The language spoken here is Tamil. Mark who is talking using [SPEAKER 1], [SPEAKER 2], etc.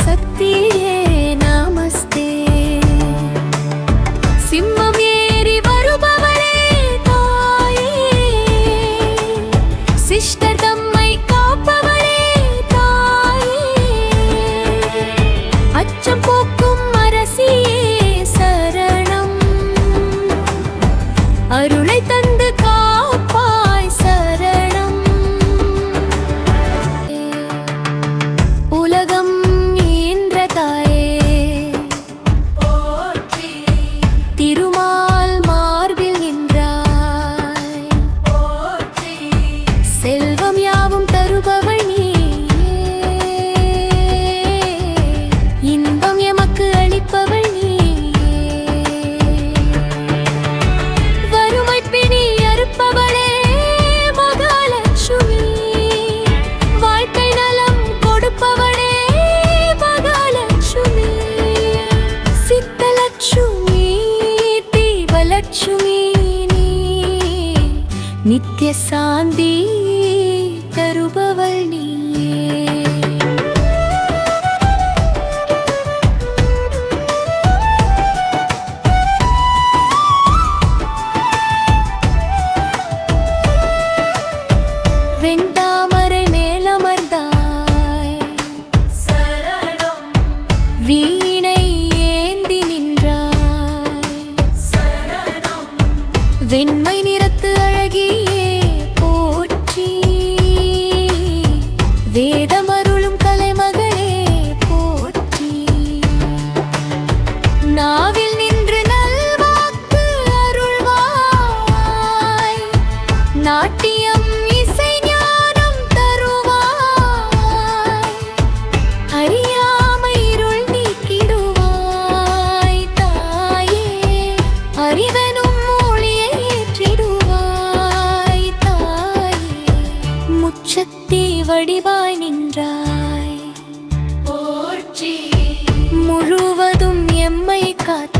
[SPEAKER 1] சக்தியே நமஸ்தே. சிம்மம் ஏறி வருபவளே தாயே, சிஷ்டர் தம்மை காப்பவளே தாயே, அச்சம் போக்கும் அரசியே சரணம், அருளை தந்து காப்பாய் சரணம். உலகம் ஈன்ற தாயே போற்றி, திருமால் மார்பில் நின்றாய் போற்றி, செல்வம் யாவும் தருபவள் நீயே, இன்பம் எமக்கு அளிப்பவள் நீயே, வறுமை பிணி அறுப்பவளே மகாலட்சுமி, வாழ்க்கை நலம் கொடுப்பவளே மகாலட்சுமி, சித்தலட்சுமி தீபலட்சுமி நீ, நித்ய சாந்தி தருபவள் நீயே. வெண்தாமரை மேலமர்ந்தாய் சரணம், வீணை ஏந்தி நின்றாய் சரணம், வெண்மை நிறத்து அழகியே போற்றி, வேதமருளும் கலைமகளே போற்றி, நாவில் நின்று நல்வாக்கு அருள்வாய், நாட்டியம் இசை ஞானம் தருவாய், அறியாமை இருள் நீக்கிடுவாய் தாயே, அறிவெனும் ஒளியை ஏற்றிடுவாய் தாயே, முச்சக்தி வடிவாய் நின்றாய் போற்றி, முழுவதும் எம்மை காத்து